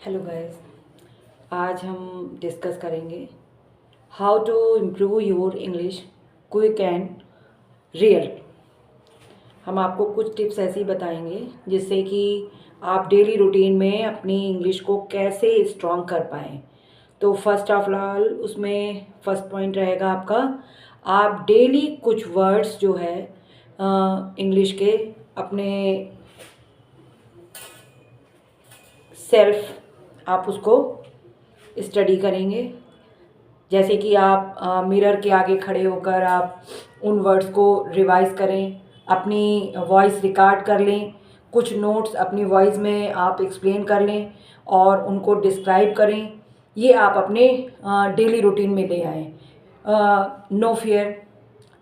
Hello guys. आज हम discuss करेंगे how to improve your English quick and real. हम आपको कुछ टिप्स ऐसी बताएंगे जिससे कि आप डेली रूटीन में अपनी इंग्लिश को कैसे स्ट्रॉन्ग कर पाएँ। तो फर्स्ट ऑफ ऑल उसमें फर्स्ट पॉइंट रहेगा आपका, आप डेली कुछ वर्ड्स जो है इंग्लिश के अपने सेल्फ आप उसको स्टडी करेंगे। जैसे कि आप मिरर के आगे खड़े होकर आप उन वर्ड्स को रिवाइज करें, अपनी वॉइस रिकॉर्ड कर लें, कुछ नोट्स अपनी वॉइस में आप एक्सप्लेन कर लें और उनको डिस्क्राइब करें। ये आप अपने डेली रूटीन में ले आएँ। नो फियर,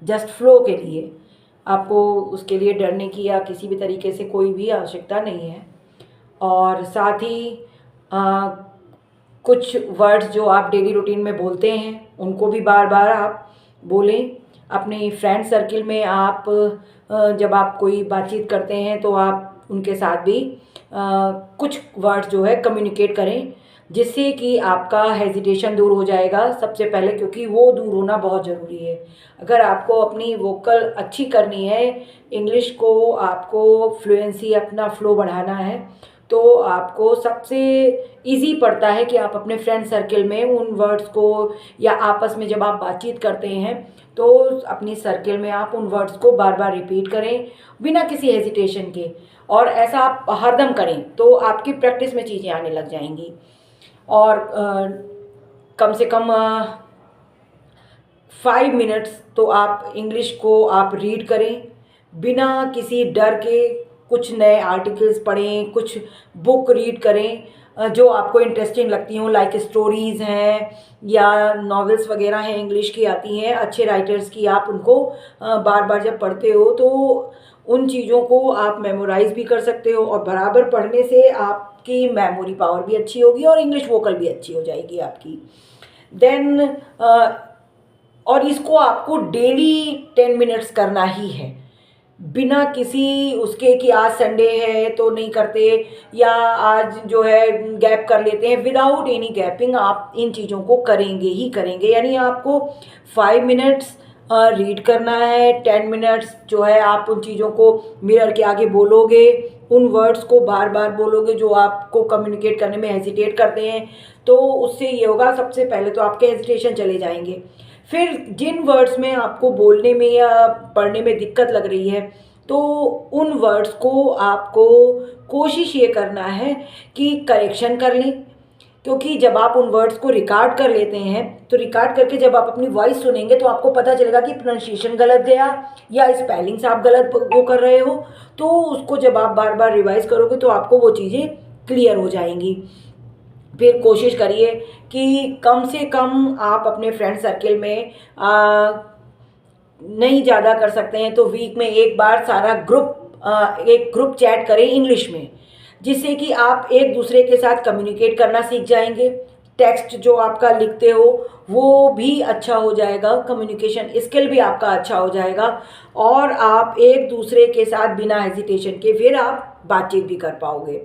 जस्ट फ्लो के लिए आपको उसके लिए डरने की या किसी भी तरीके से कोई भी आवश्यकता नहीं है। और साथ ही आ, कुछ वर्ड्स जो आप डेली रूटीन में बोलते हैं उनको भी बार बार आप बोलें। अपने फ्रेंड सर्किल में आप जब आप कोई बातचीत करते हैं तो आप उनके साथ भी कुछ वर्ड्स जो है कम्युनिकेट करें, जिससे कि आपका हेजिटेशन दूर हो जाएगा सबसे पहले, क्योंकि वो दूर होना बहुत ज़रूरी है। अगर आपको अपनी वोकल अच्छी करनी है, इंग्लिश को आपको फ्लुएंसी अपना फ्लो बढ़ाना है, तो आपको सबसे इजी पड़ता है कि आप अपने फ्रेंड सर्किल में उन वर्ड्स को या आपस में जब आप बातचीत करते हैं तो अपनी सर्किल में आप उन वर्ड्स को बार बार रिपीट करें बिना किसी हेजिटेशन के। और ऐसा आप हरदम करें तो आपकी प्रैक्टिस में चीज़ें आने लग जाएंगी। और कम से कम 5 मिनट्स तो आप इंग्लिश को आप रीड करें बिना किसी डर के। कुछ नए आर्टिकल्स पढ़ें, कुछ बुक रीड करें जो आपको इंटरेस्टिंग लगती हों, लाइक स्टोरीज़ हैं या नॉवेल्स वगैरह हैं, इंग्लिश की आती हैं अच्छे राइटर्स की। आप उनको बार बार जब पढ़ते हो तो उन चीज़ों को आप मेमोराइज भी कर सकते हो, और बराबर पढ़ने से आपकी मेमोरी पावर भी अच्छी होगी और इंग्लिश वोकल भी अच्छी हो जाएगी आपकी। देन और इसको आपको डेली 10 मिनट्स करना ही है, बिना किसी उसके कि आज संडे है तो नहीं करते या आज जो है गैप कर लेते हैं। विदाउट एनी गैपिंग आप इन चीज़ों को करेंगे ही करेंगे। यानी आपको 5 मिनट्स रीड करना है, 10 मिनट्स जो है आप उन चीज़ों को मिरर के आगे बोलोगे, उन वर्ड्स को बार बार बोलोगे जो आपको कम्युनिकेट करने में हेजिटेट करते हैं। तो उससे ये होगा, सबसे पहले तो आपके हेजिटेशन चले जाएंगे। फिर जिन वर्ड्स में आपको बोलने में या पढ़ने में दिक्कत लग रही है तो उन वर्ड्स को आपको कोशिश ये करना है कि करेक्शन कर लें, क्योंकि जब आप उन वर्ड्स को रिकॉर्ड कर लेते हैं तो रिकॉर्ड करके जब आप अपनी वॉइस सुनेंगे तो आपको पता चलेगा कि प्रोनाउंसिएशन गलत गया या स्पेलिंग्स आप गलत वो कर रहे हो। तो उसको जब आप बार बार रिवाइज करोगे तो आपको वो चीज़ें क्लियर हो जाएंगी। फिर कोशिश करिए कि कम से कम आप अपने फ्रेंड सर्किल में नहीं ज़्यादा कर सकते हैं तो वीक में एक बार सारा एक ग्रुप चैट करें इंग्लिश में, जिससे कि आप एक दूसरे के साथ कम्युनिकेट करना सीख जाएंगे। टेक्स्ट जो आपका लिखते हो वो भी अच्छा हो जाएगा, कम्युनिकेशन स्किल भी आपका अच्छा हो जाएगा और आप एक दूसरे के साथ बिना हेजिटेशन के फिर आप बातचीत भी कर पाओगे।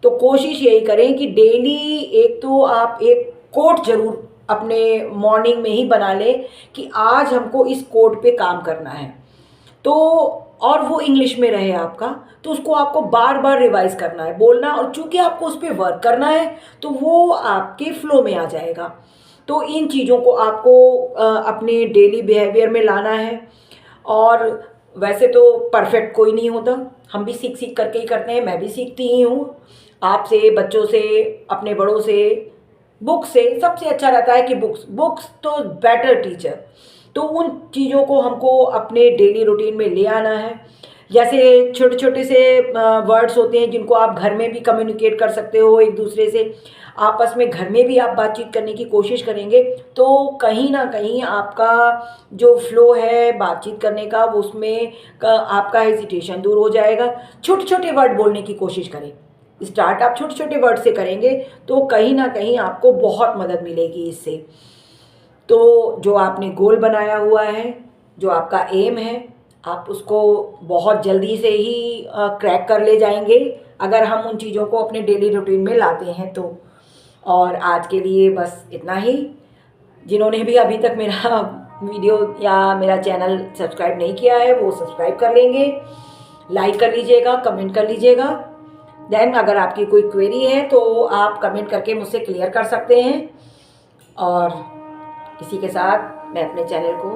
तो कोशिश यही करें कि डेली एक तो आप एक कोट जरूर अपने मॉर्निंग में ही बना लें कि आज हमको इस कोट पे काम करना है, तो और वो इंग्लिश में रहे आपका, तो उसको आपको बार बार रिवाइज करना है, बोलना, और चूंकि आपको उस पर वर्क करना है तो वो आपके फ्लो में आ जाएगा। तो इन चीज़ों को आपको अपने डेली बिहेवियर में लाना है। और वैसे तो परफेक्ट कोई नहीं होता, हम भी सीख सीख करके ही करते हैं, मैं भी सीखती ही हूँ आपसे, बच्चों से, अपने बड़ों से, बुक से। सबसे अच्छा रहता है कि बुक्स बुक्स तो बेटर टीचर। तो उन चीज़ों को हमको अपने डेली रूटीन में ले आना है। जैसे छोटे छोटे से वर्ड्स होते हैं जिनको आप घर में भी कम्युनिकेट कर सकते हो एक दूसरे से, आपस में घर में भी आप बातचीत करने की कोशिश करेंगे तो कहीं ना कहीं आपका जो फ्लो है बातचीत करने का वो उसमें आपका हेजिटेशन दूर हो जाएगा। छोटे छोटे वर्ड बोलने की कोशिश करें, स्टार्ट आप छोटे छोटे वर्ड से करेंगे तो कहीं ना कहीं आपको बहुत मदद मिलेगी इससे। तो जो आपने गोल बनाया हुआ है, जो आपका एम है, आप उसको बहुत जल्दी से ही क्रैक कर ले जाएंगे अगर हम उन चीज़ों को अपने डेली रूटीन में लाते हैं तो। और आज के लिए बस इतना ही। जिन्होंने भी अभी तक मेरा वीडियो या मेरा चैनल सब्सक्राइब नहीं किया है वो सब्सक्राइब कर लेंगे, लाइक कर लीजिएगा, कमेंट कर लीजिएगा। देन अगर आपकी कोई क्वेरी है तो आप कमेंट करके मुझसे क्लियर कर सकते हैं। और इसी के साथ मैं अपने चैनल को